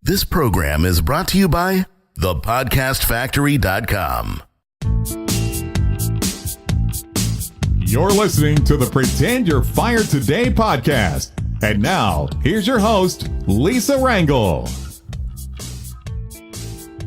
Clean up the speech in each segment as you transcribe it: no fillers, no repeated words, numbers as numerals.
This program is brought to you by thepodcastfactory.com. You're listening to the Pretend You're Fired Today podcast. And now, here's your host, Lisa Rangel.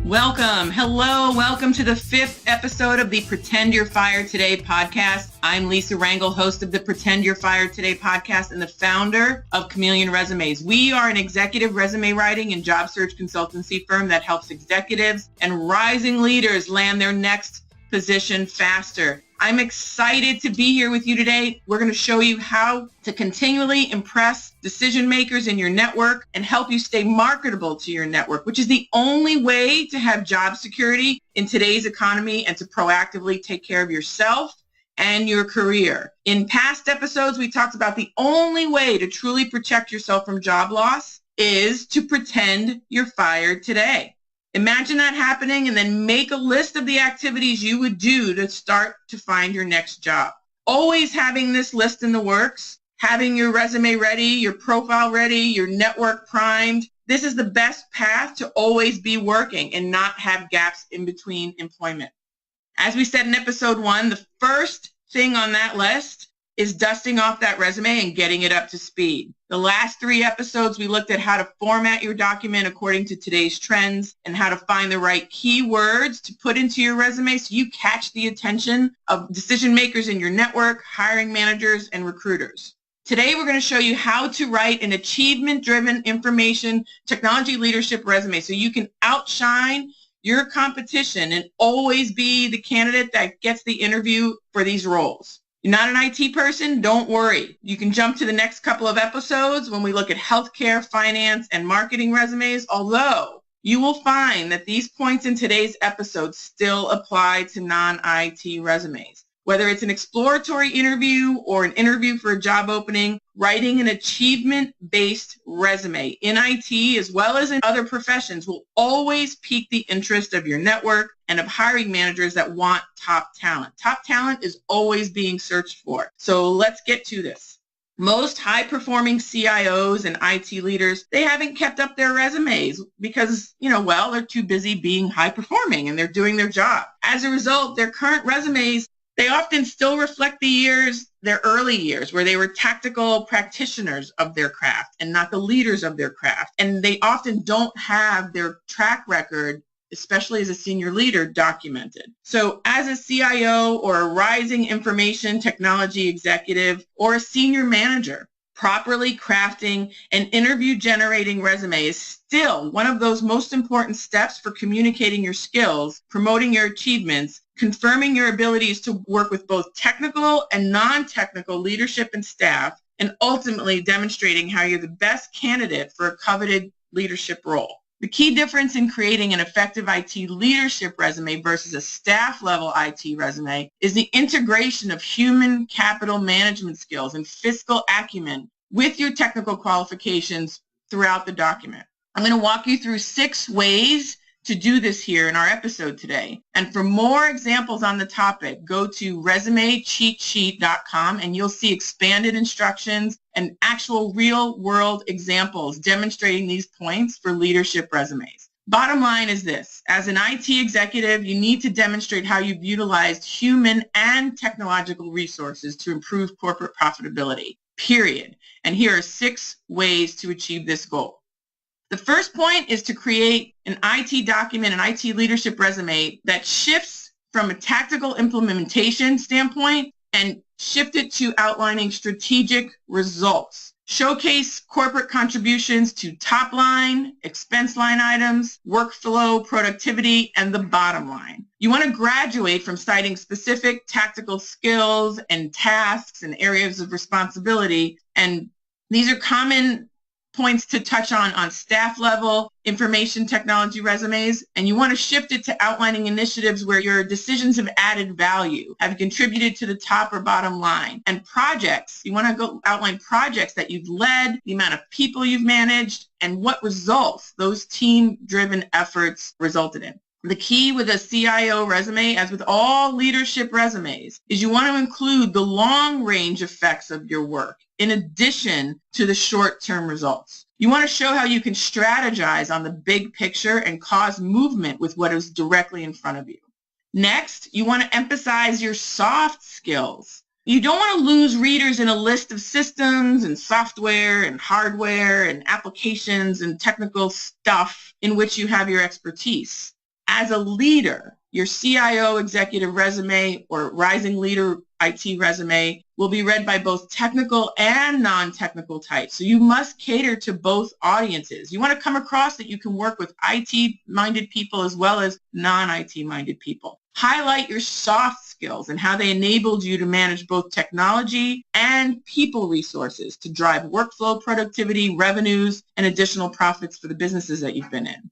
Welcome. Hello. Welcome to the 5th episode of the Pretend You're Fired Today podcast. I'm Lisa Rangel, host of the Pretend You're Fired Today podcast and the founder of Chameleon Resumes. We are an executive resume writing and job search consultancy firm that helps executives and rising leaders land their next position faster. I'm excited to be here with you today. We're going to show you how to continually impress decision makers in your network and help you stay marketable to your network, which is the only way to have job security in today's economy and to proactively take care of yourself and your career. In past episodes, we talked about the only way to truly protect yourself from job loss is to pretend you're fired today. Imagine that happening and then make a list of the activities you would do to start to find your next job. Always having this list in the works, having your resume ready, your profile ready, your network primed. This is the best path to always be working and not have gaps in between employment. As we said in episode 1, the first thing on that list is dusting off that resume and getting it up to speed. The last 3 episodes, we looked at how to format your document according to today's trends and how to find the right keywords to put into your resume so you catch the attention of decision makers in your network, hiring managers, and recruiters. Today, we're going to show you how to write an achievement-driven information technology leadership resume so you can outshine your competition and always be the candidate that gets the interview for these roles. You're not an IT person? Don't worry. You can jump to the next couple of episodes when we look at healthcare, finance, and marketing resumes, although you will find that these points in today's episode still apply to non-IT resumes. Whether it's an exploratory interview or an interview for a job opening, writing an achievement-based resume in IT as well as in other professions will always pique the interest of your network and of hiring managers that want top talent. Top talent is always being searched for. So let's get to this. Most high-performing CIOs and IT leaders, they haven't kept up their resumes because, they're too busy being high-performing and they're doing their job. As a result, their current resumes, they often still reflect their early years, where they were tactical practitioners of their craft and not the leaders of their craft. And they often don't have their track record, especially as a senior leader, documented. So as a CIO or a rising information technology executive or a senior manager, properly crafting an interview-generating resume is still one of those most important steps for communicating your skills, promoting your achievements, confirming your abilities to work with both technical and non-technical leadership and staff, and ultimately demonstrating how you're the best candidate for a coveted leadership role. The key difference in creating an effective IT leadership resume versus a staff-level IT resume is the integration of human capital management skills and fiscal acumen with your technical qualifications throughout the document. I'm going to walk you through 6 ways to do this here in our episode today. And for more examples on the topic, go to resumecheatsheet.com and you'll see expanded instructions and actual real-world examples demonstrating these points for leadership resumes. Bottom line is this: as an IT executive, you need to demonstrate how you've utilized human and technological resources to improve corporate profitability, period. And here are 6 ways to achieve this goal. The first point is to create an IT document, an IT leadership resume that shifts from a tactical implementation standpoint and shift it to outlining strategic results. Showcase corporate contributions to top line, expense line items, workflow, productivity, and the bottom line. You want to graduate from citing specific tactical skills and tasks and areas of responsibility. And these are common points to touch on staff level information technology resumes, and you want to shift it to outlining initiatives where your decisions have added value, have contributed to the top or bottom line. And projects, you want to go outline projects that you've led, the amount of people you've managed, and what results those team-driven efforts resulted in. The key with a CIO resume, as with all leadership resumes, is you want to include the long range effects of your work in addition to the short-term results. You want to show how you can strategize on the big picture and cause movement with what is directly in front of you. Next, you want to emphasize your soft skills. You don't want to lose readers in a list of systems and software and hardware and applications and technical stuff in which you have your expertise. As a leader, your CIO executive resume or rising leader IT resume will be read by both technical and non-technical types. So you must cater to both audiences. You want to come across that you can work with IT-minded people as well as non-IT-minded people. Highlight your soft skills and how they enabled you to manage both technology and people resources to drive workflow productivity, revenues, and additional profits for the businesses that you've been in.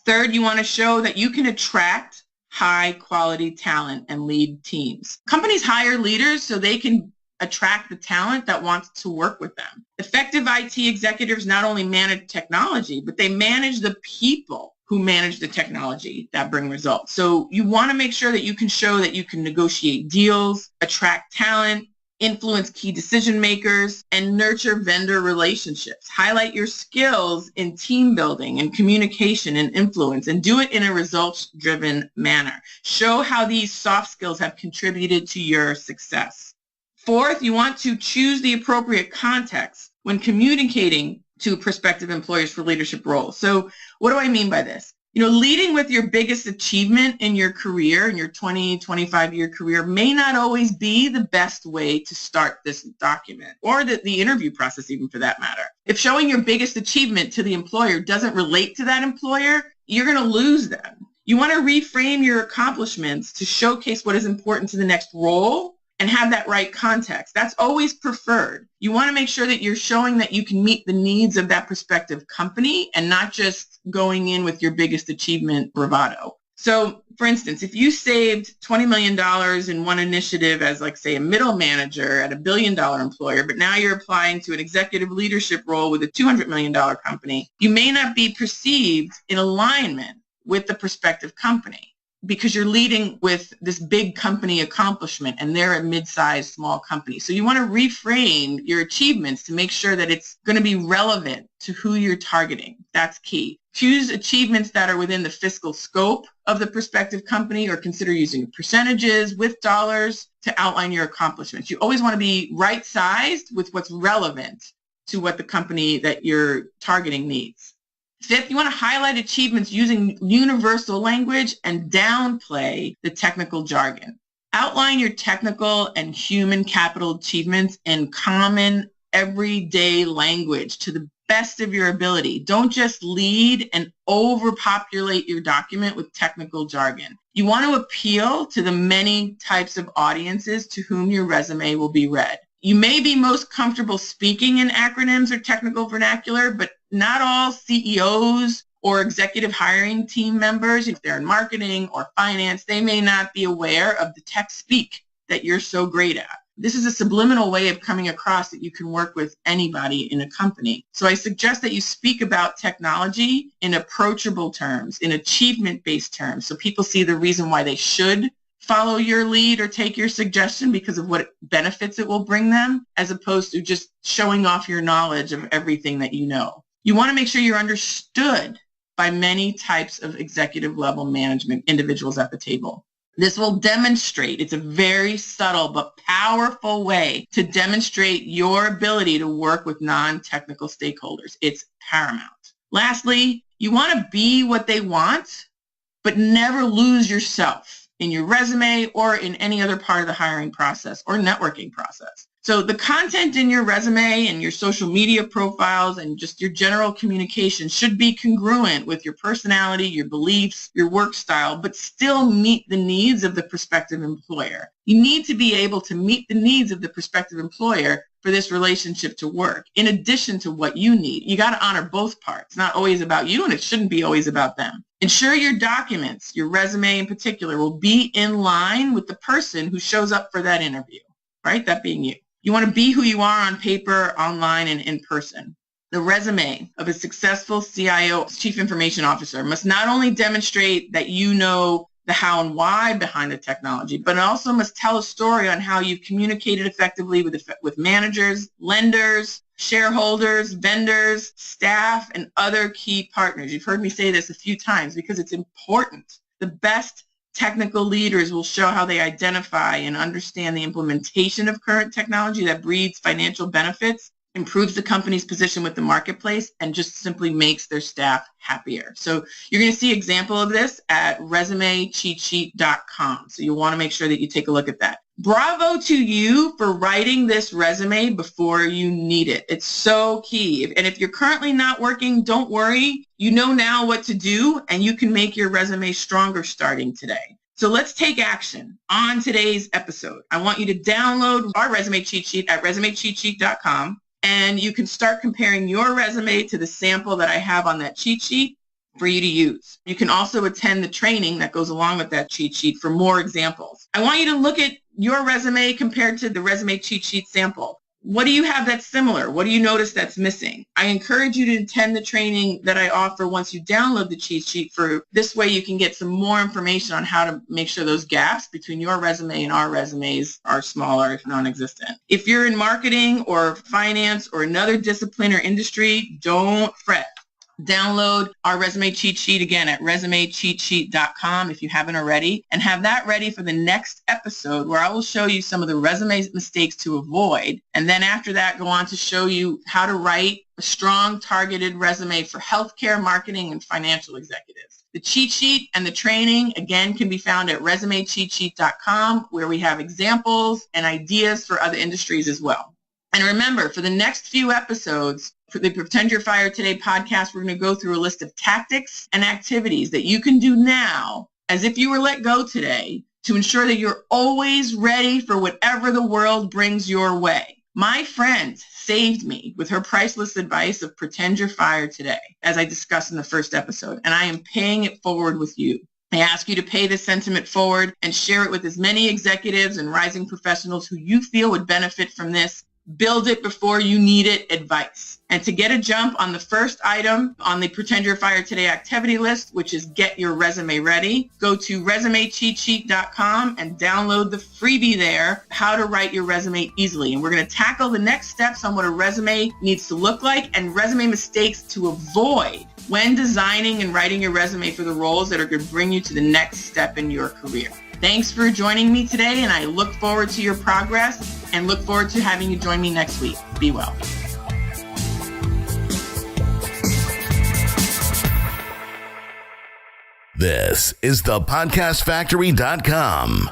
Third, you want to show that you can attract high-quality talent and lead teams. Companies hire leaders so they can attract the talent that wants to work with them. Effective IT executives not only manage technology, but they manage the people who manage the technology that bring results. So you want to make sure that you can show that you can negotiate deals, attract talent, influence key decision makers, and nurture vendor relationships. Highlight your skills in team building and communication and influence, and do it in a results-driven manner. Show how these soft skills have contributed to your success. Fourth, you want to choose the appropriate context when communicating to prospective employers for leadership roles. So what do I mean by this? Leading with your biggest achievement in your career, in your 20, 25-year career, may not always be the best way to start this document, or the interview process even for that matter. If showing your biggest achievement to the employer doesn't relate to that employer, you're going to lose them. You want to reframe your accomplishments to showcase what is important to the next role and have that right context. That's always preferred. You want to make sure that you're showing that you can meet the needs of that prospective company and not just going in with your biggest achievement bravado. So, for instance, if you saved $20 million in one initiative as, like, say, a middle manager at $1 billion employer, but now you're applying to an executive leadership role with a $200 million company, you may not be perceived in alignment with the prospective company, because you're leading with this big company accomplishment and they're a mid-sized small company. So you want to reframe your achievements to make sure that it's going to be relevant to who you're targeting. That's key. Choose achievements that are within the fiscal scope of the prospective company, or consider using percentages with dollars to outline your accomplishments. You always want to be right-sized with what's relevant to what the company that you're targeting needs. Fifth, you want to highlight achievements using universal language and downplay the technical jargon. Outline your technical and human capital achievements in common, everyday language to the best of your ability. Don't just lead and overpopulate your document with technical jargon. You want to appeal to the many types of audiences to whom your resume will be read. You may be most comfortable speaking in acronyms or technical vernacular, but not all CEOs or executive hiring team members, if they're in marketing or finance, they may not be aware of the tech speak that you're so great at. This is a subliminal way of coming across that you can work with anybody in a company. So I suggest that you speak about technology in approachable terms, in achievement-based terms, so people see the reason why they should follow your lead or take your suggestion because of what benefits it will bring them, as opposed to just showing off your knowledge of everything that you know. You want to make sure you're understood by many types of executive level management individuals at the table. This will demonstrate, it's a very subtle but powerful way to demonstrate your ability to work with non-technical stakeholders. It's paramount. Lastly, you want to be what they want, but never lose yourself in your resume or in any other part of the hiring process or networking process. So the content in your resume and your social media profiles and just your general communication should be congruent with your personality, your beliefs, your work style, but still meet the needs of the prospective employer. You need to be able to meet the needs of the prospective employer for this relationship to work, in addition to what you need. You got to honor both parts. It's not always about you, and it shouldn't be always about them. Ensure your documents, your resume in particular, will be in line with the person who shows up for that interview, right? That being you. You want to be who you are on paper, online, and in person. The resume of a successful CIO, Chief Information Officer, must not only demonstrate that you know the how and why behind the technology, but it also must tell a story on how you've communicated effectively with managers, lenders, shareholders, vendors, staff, and other key partners. You've heard me say this a few times because it's important. The best technical leaders will show how they identify and understand the implementation of current technology that breeds financial benefits, improves the company's position with the marketplace, and just simply makes their staff happier. So you're going to see an example of this at resumecheatsheet.com. So you'll want to make sure that you take a look at that. Bravo to you for writing this resume before you need it. It's so key. And if you're currently not working, don't worry. You know now what to do, and you can make your resume stronger starting today. So let's take action on today's episode. I want you to download our resume cheat sheet at resumecheatsheet.com. And you can start comparing your resume to the sample that I have on that cheat sheet for you to use. You can also attend the training that goes along with that cheat sheet for more examples. I want you to look at your resume compared to the resume cheat sheet sample. What do you have that's similar? What do you notice that's missing? I encourage you to attend the training that I offer once you download the cheat sheet. For this way you can get some more information on how to make sure those gaps between your resume and our resumes are smaller, if non-existent. If you're in marketing or finance or another discipline or industry, don't fret. Download our resume cheat sheet again at resumecheatsheet.com if you haven't already, and have that ready for the next episode where I will show you some of the resume mistakes to avoid. And then after that, go on to show you how to write a strong targeted resume for healthcare, marketing, and financial executives. The cheat sheet and the training, again, can be found at resumecheatsheet.com, where we have examples and ideas for other industries as well. And remember, for the next few episodes, for the Pretend You're Fired Today podcast, we're going to go through a list of tactics and activities that you can do now, as if you were let go today, to ensure that you're always ready for whatever the world brings your way. My friend saved me with her priceless advice of Pretend You're Fired Today, as I discussed in the first episode, and I am paying it forward with you. I ask you to pay this sentiment forward and share it with as many executives and rising professionals who you feel would benefit from this build it before you need it advice. And to get a jump on the first item on the Pretend You're Fired Today activity list, which is get your resume ready, go to resumecheatsheet.com and download the freebie there, how to write your resume easily. And we're going to tackle the next steps on what a resume needs to look like and resume mistakes to avoid when designing and writing your resume for the roles that are going to bring you to the next step in your career. Thanks for joining me today, and I look forward to your progress and look forward to having you join me next week. Be well. This is the podcastfactory.com.